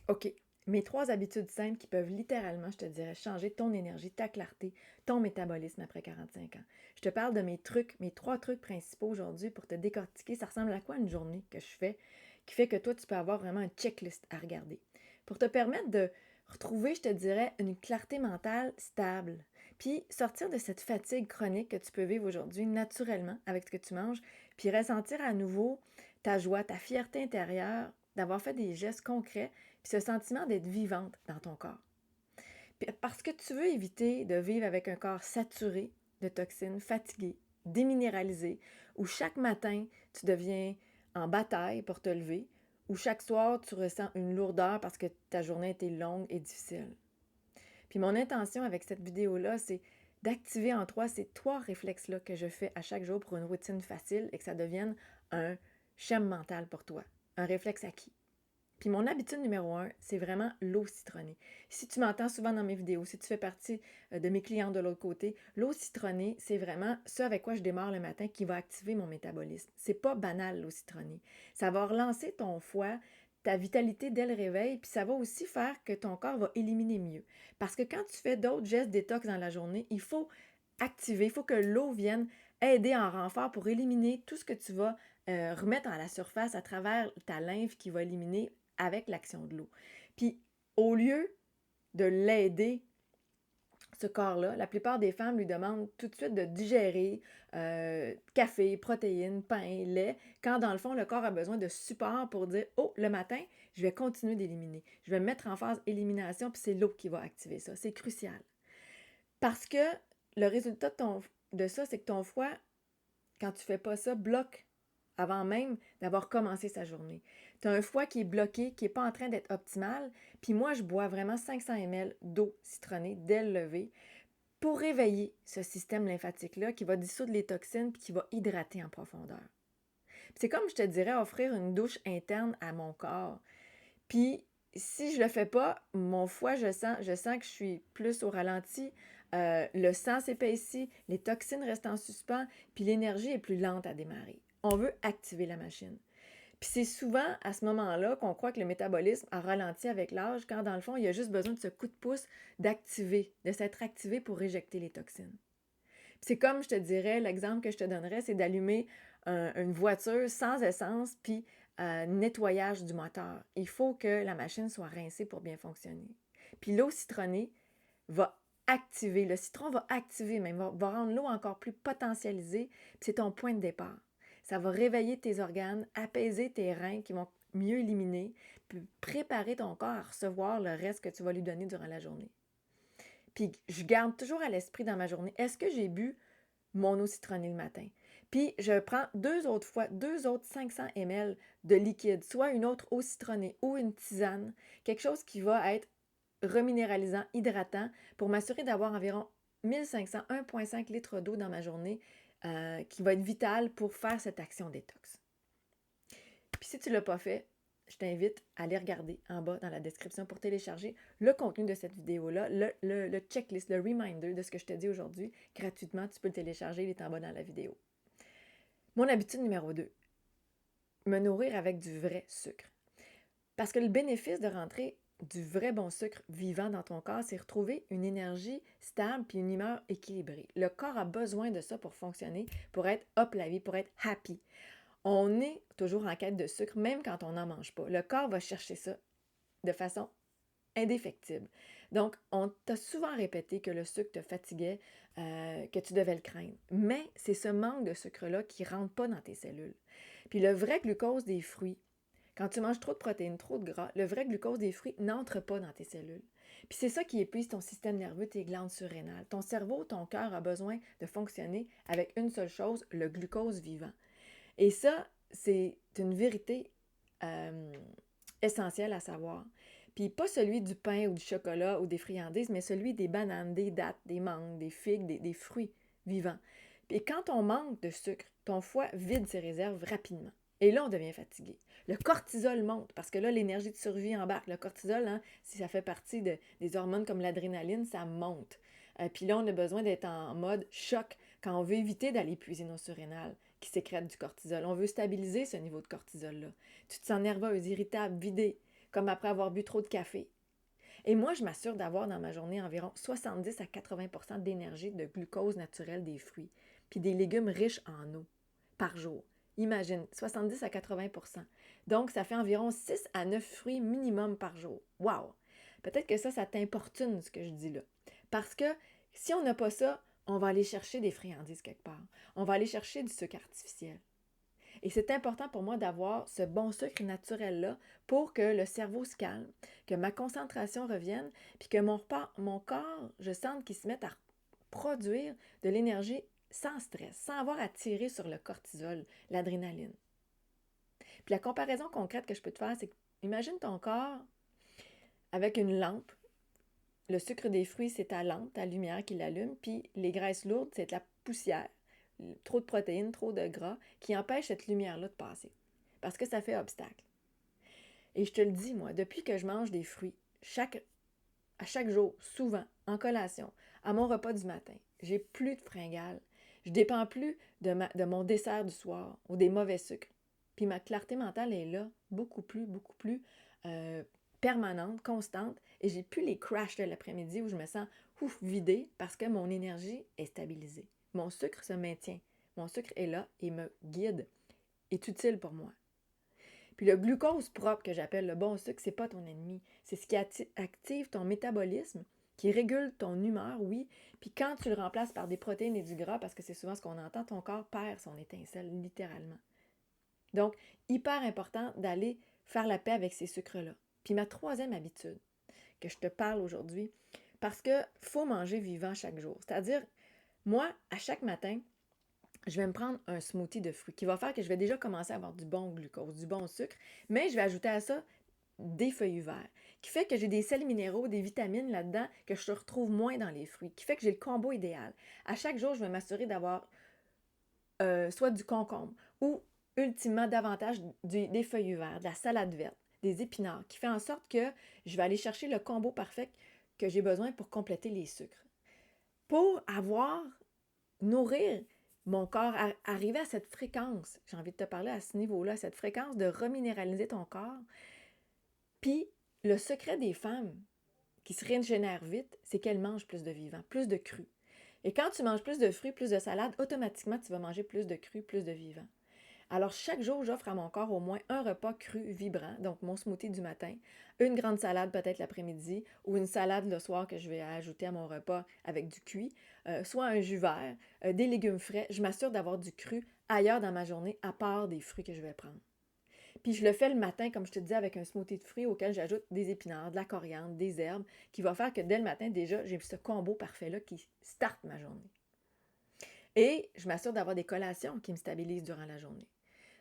OK. Mes 3 habitudes simples qui peuvent littéralement, je te dirais, changer ton énergie, ta clarté, ton métabolisme après 45 ans. Je te parle de mes trucs, mes 3 trucs principaux aujourd'hui pour te décortiquer. Ça ressemble à quoi une journée que je fais, qui fait que toi, tu peux avoir vraiment un checklist à regarder. Pour te permettre de retrouver, je te dirais, une clarté mentale stable. Puis sortir de cette fatigue chronique que tu peux vivre aujourd'hui naturellement avec ce que tu manges, puis ressentir à nouveau ta joie, ta fierté intérieure d'avoir fait des gestes concrets puis ce sentiment d'être vivante dans ton corps. Puis parce que tu veux éviter de vivre avec un corps saturé de toxines, fatigué, déminéralisé, où chaque matin, tu deviens en bataille pour te lever, où chaque soir, tu ressens une lourdeur parce que ta journée a été longue et difficile. Puis mon intention avec cette vidéo-là, c'est d'activer en toi ces 3 réflexes-là que je fais à chaque jour pour une routine facile et que ça devienne un schème mental pour toi, un réflexe acquis. Puis mon habitude numéro 1, c'est vraiment l'eau citronnée. Si tu m'entends souvent dans mes vidéos, si tu fais partie de mes clients de l'autre côté, l'eau citronnée, c'est vraiment ce avec quoi je démarre le matin qui va activer mon métabolisme. C'est pas banal, l'eau citronnée. Ça va relancer ton foie, ta vitalité dès le réveil, puis ça va aussi faire que ton corps va éliminer mieux. Parce que quand tu fais d'autres gestes détox dans la journée, il faut activer, il faut que l'eau vienne aider en renfort pour éliminer tout ce que tu vas remettre à la surface à travers ta lymphe qui va éliminer avec l'action de l'eau. Puis, au lieu de l'aider, ce corps-là, la plupart des femmes lui demandent tout de suite de digérer café, protéines, pain, lait, quand dans le fond, le corps a besoin de support pour dire « Oh, le matin, je vais continuer d'éliminer. Je vais me mettre en phase élimination, puis c'est l'eau qui va activer ça. » C'est crucial. Parce que le résultat de ça, c'est que ton foie, quand tu fais pas ça, bloque avant même d'avoir commencé sa journée. Tu as un foie qui est bloqué, qui n'est pas en train d'être optimal. Puis moi, je bois vraiment 500 ml d'eau citronnée dès le lever pour réveiller ce système lymphatique-là qui va dissoudre les toxines puis qui va hydrater en profondeur. C'est comme, je te dirais, offrir une douche interne à mon corps. Puis si je le fais pas, mon foie, je sens que je suis plus au ralenti, le sang s'épaissit, les toxines restent en suspens, puis l'énergie est plus lente à démarrer. On veut activer la machine. Puis c'est souvent à ce moment-là qu'on croit que le métabolisme a ralenti avec l'âge, quand dans le fond, il y a juste besoin de ce coup de pouce d'activer, de s'être activé pour éjecter les toxines. Puis c'est comme, je te dirais, l'exemple que je te donnerais, c'est d'allumer une voiture sans essence, puis nettoyage du moteur. Il faut que la machine soit rincée pour bien fonctionner. Puis l'eau citronnée va activer, le citron va activer même, va rendre l'eau encore plus potentialisée, puis c'est ton point de départ. Ça va réveiller tes organes, apaiser tes reins qui vont mieux éliminer, puis préparer ton corps à recevoir le reste que tu vas lui donner durant la journée. Puis je garde toujours à l'esprit dans ma journée, est-ce que j'ai bu mon eau citronnée le matin? Puis je prends 2 autres 500 ml de liquide, soit une autre eau citronnée ou une tisane, quelque chose qui va être reminéralisant, hydratant, pour m'assurer d'avoir environ 1500, 1,5 litres d'eau dans ma journée, qui va être vital pour faire cette action détox. Puis si tu ne l'as pas fait, je t'invite à aller regarder en bas dans la description pour télécharger le contenu de cette vidéo-là, le checklist, le reminder de ce que je te dis aujourd'hui. Gratuitement, tu peux le télécharger, il est en bas dans la vidéo. Mon habitude numéro 2, me nourrir avec du vrai sucre. Parce que le bénéfice de rentrer du vrai bon sucre vivant dans ton corps, c'est retrouver une énergie stable puis une humeur équilibrée. Le corps a besoin de ça pour fonctionner, pour être up la vie, pour être happy. On est toujours en quête de sucre, même quand on n'en mange pas. Le corps va chercher ça de façon indéfectible. Donc, on t'a souvent répété que le sucre te fatiguait, que tu devais le craindre. Mais c'est ce manque de sucre-là qui ne rentre pas dans tes cellules. Puis le vrai glucose des fruits, quand tu manges trop de protéines, trop de gras, le vrai glucose des fruits n'entre pas dans tes cellules. Puis c'est ça qui épuise ton système nerveux, tes glandes surrénales. Ton cerveau, ton cœur a besoin de fonctionner avec une seule chose, le glucose vivant. Et ça, c'est une vérité essentielle à savoir. Puis pas celui du pain ou du chocolat ou des friandises, mais celui des bananes, des dattes, des mangues, des figues, des fruits vivants. Et quand on manque de sucre, ton foie vide ses réserves rapidement. Et là, on devient fatigué. Le cortisol monte parce que là, l'énergie de survie embarque. Le cortisol, hein, si ça fait partie des hormones comme l'adrénaline, ça monte. Puis là, on a besoin d'être en mode choc quand on veut éviter d'aller épuiser nos surrénales qui sécrètent du cortisol. On veut stabiliser ce niveau de cortisol-là. Tu te sens nerveuse, irritable, vidée. comme après avoir bu trop de café. Et moi, je m'assure d'avoir dans ma journée environ 70 à 80 d'énergie de glucose naturel des fruits, puis des légumes riches en eau par jour. Imagine, 70 à 80. Donc, ça fait environ 6 à 9 fruits minimum par jour. Wow! Peut-être que ça t'importune ce que je dis là. Parce que si on n'a pas ça, on va aller chercher des friandises quelque part. On va aller chercher du sucre artificiel. Et c'est important pour moi d'avoir ce bon sucre naturel-là pour que le cerveau se calme, que ma concentration revienne, puis que mon corps, je sente qu'il se mette à produire de l'énergie sans stress, sans avoir à tirer sur le cortisol, l'adrénaline. Puis la comparaison concrète que je peux te faire, c'est que imagine ton corps avec une lampe. Le sucre des fruits, c'est ta lampe, ta lumière qui l'allume, puis les graisses lourdes, c'est de la poussière, trop de protéines, trop de gras, qui empêchent cette lumière-là de passer, parce que ça fait obstacle. Et je te le dis, moi, depuis que je mange des fruits, à chaque jour, souvent, en collation, à mon repas du matin, j'ai plus de fringales. Je ne dépends plus de mon dessert du soir ou des mauvais sucres. Puis ma clarté mentale est là, beaucoup plus permanente, constante, et j'ai plus les crashs de l'après-midi où je me sens vidée parce que mon énergie est stabilisée. Mon sucre se maintient. Mon sucre est là et me guide, est utile pour moi. Puis le glucose propre que j'appelle le bon sucre, c'est pas ton ennemi. C'est ce qui active ton métabolisme, qui régule ton humeur, oui. Puis quand tu le remplaces par des protéines et du gras, parce que c'est souvent ce qu'on entend, ton corps perd son étincelle, littéralement. Donc, hyper important d'aller faire la paix avec ces sucres-là. Puis ma troisième habitude que je te parle aujourd'hui, parce que faut manger vivant chaque jour. C'est-à-dire, moi, à chaque matin, je vais me prendre un smoothie de fruits qui va faire que je vais déjà commencer à avoir du bon glucose, du bon sucre, mais je vais ajouter à ça des feuillus verts, qui fait que j'ai des sels minéraux, des vitamines là-dedans que je retrouve moins dans les fruits, qui fait que j'ai le combo idéal. À chaque jour, je vais m'assurer d'avoir soit du concombre ou ultimement davantage des feuillus verts, de la salade verte, des épinards, qui fait en sorte que je vais aller chercher le combo parfait que j'ai besoin pour compléter les sucres. Pour nourrir mon corps, arriver à cette fréquence, j'ai envie de te parler à ce niveau-là, cette fréquence de reminéraliser ton corps. Puis, le secret des femmes qui se régénèrent vite, c'est qu'elles mangent plus de vivants, plus de crus. Et quand tu manges plus de fruits, plus de salades, automatiquement, tu vas manger plus de crus, plus de vivants. Alors, chaque jour, j'offre à mon corps au moins un repas cru vibrant, donc mon smoothie du matin, une grande salade peut-être l'après-midi, ou une salade le soir que je vais ajouter à mon repas avec du cuit, soit un jus vert, des légumes frais. Je m'assure d'avoir du cru ailleurs dans ma journée, à part des fruits que je vais prendre. Puis je le fais le matin, comme je te disais, avec un smoothie de fruits auquel j'ajoute des épinards, de la coriandre, des herbes, qui va faire que dès le matin, déjà, j'ai ce combo parfait-là qui starte ma journée. Et je m'assure d'avoir des collations qui me stabilisent durant la journée.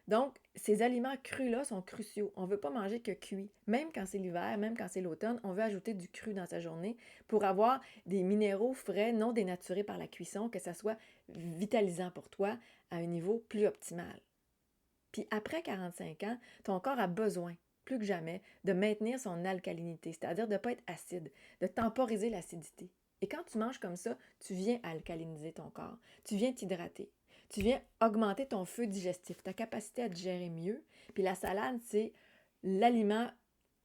Donc, ces aliments crus-là sont cruciaux. On ne veut pas manger que cuit. Même quand c'est l'hiver, même quand c'est l'automne, on veut ajouter du cru dans sa journée pour avoir des minéraux frais non dénaturés par la cuisson, que ça soit vitalisant pour toi à un niveau plus optimal. Puis après 45 ans, ton corps a besoin, plus que jamais, de maintenir son alcalinité, c'est-à-dire de ne pas être acide, de temporiser l'acidité. Et quand tu manges comme ça, tu viens alcaliniser ton corps, tu viens t'hydrater, tu viens augmenter ton feu digestif, ta capacité à digérer mieux. Puis la salade, c'est l'aliment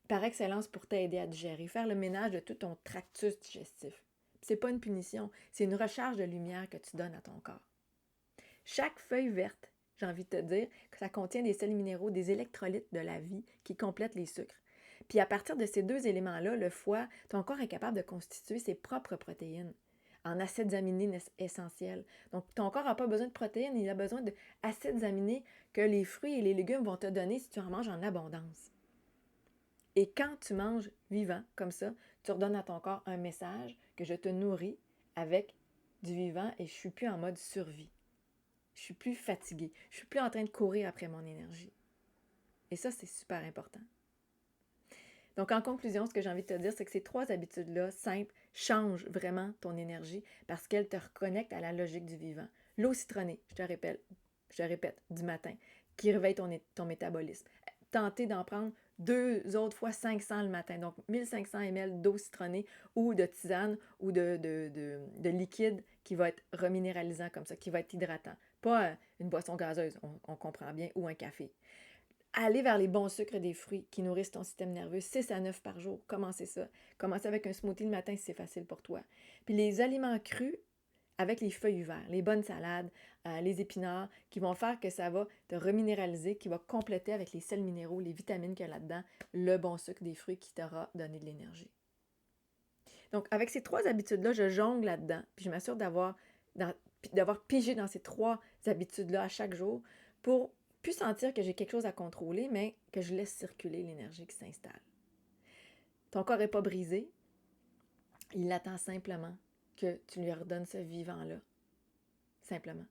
par excellence pour t'aider à digérer, faire le ménage de tout ton tractus digestif. C'est pas une punition, c'est une recharge de lumière que tu donnes à ton corps. Chaque feuille verte, j'ai envie de te dire que ça contient des sels minéraux, des électrolytes de la vie qui complètent les sucres. Puis à partir de ces deux éléments-là, le foie, ton corps est capable de constituer ses propres protéines en acides aminés essentiels. Donc ton corps n'a pas besoin de protéines, il a besoin d'acides aminés que les fruits et les légumes vont te donner si tu en manges en abondance. Et quand tu manges vivant comme ça, tu redonnes à ton corps un message que je te nourris avec du vivant et je ne suis plus en mode survie. Je suis plus fatiguée. Je suis plus en train de courir après mon énergie. Et ça, c'est super important. Donc, en conclusion, ce que j'ai envie de te dire, c'est que ces trois habitudes-là, simples, changent vraiment ton énergie parce qu'elles te reconnectent à la logique du vivant. L'eau citronnée, je te répète, du matin, qui réveille ton métabolisme. Tenter d'en prendre 2 autres fois 500 le matin. Donc, 1500 ml d'eau citronnée ou de tisane ou de liquide qui va être reminéralisant comme ça, qui va être hydratant. Pas une boisson gazeuse, on comprend bien, ou un café. aller vers les bons sucres des fruits qui nourrissent ton système nerveux, 6 à 9 par jour. Commencez ça. Commencez avec un smoothie le matin si c'est facile pour toi. Puis les aliments crus, avec les feuilles vertes, les bonnes salades, les épinards, qui vont faire que ça va te reminéraliser, qui va compléter avec les sels minéraux, les vitamines qu'il y a là-dedans, le bon sucre des fruits qui t'aura donné de l'énergie. Donc, avec ces 3 habitudes-là, je jongle là-dedans, puis je m'assure d'avoir pigé dans ces 3 habitudes-là à chaque jour pour plus sentir que j'ai quelque chose à contrôler, mais que je laisse circuler l'énergie qui s'installe. Ton corps n'est pas brisé, il attend simplement que tu lui redonnes ce vivant-là. Simplement.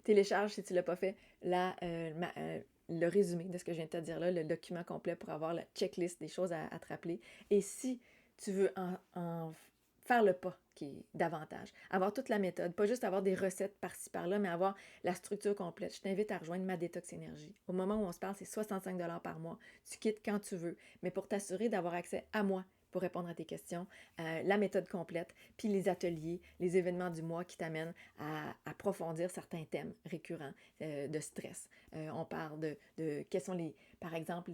Télécharge, si tu ne l'as pas fait, le résumé de ce que je viens de te dire là, le document complet pour avoir la checklist des choses à te rappeler. Et si tu veux en faire le pas qui est davantage, avoir toute la méthode, pas juste avoir des recettes par-ci par-là, mais avoir la structure complète, je t'invite à rejoindre ma détox énergie. Au moment où on se parle, c'est 65 $ par mois. Tu quittes quand tu veux, mais pour t'assurer d'avoir accès à moi pour répondre à tes questions, la méthode complète, puis les ateliers, les événements du mois qui t'amènent à approfondir certains thèmes récurrents de stress. On parle de quels sont par exemple,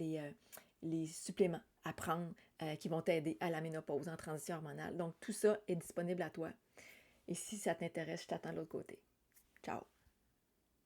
les suppléments à prendre qui vont t'aider à la ménopause en transition hormonale. Donc, tout ça est disponible à toi. Et si ça t'intéresse, je t'attends de l'autre côté. Ciao!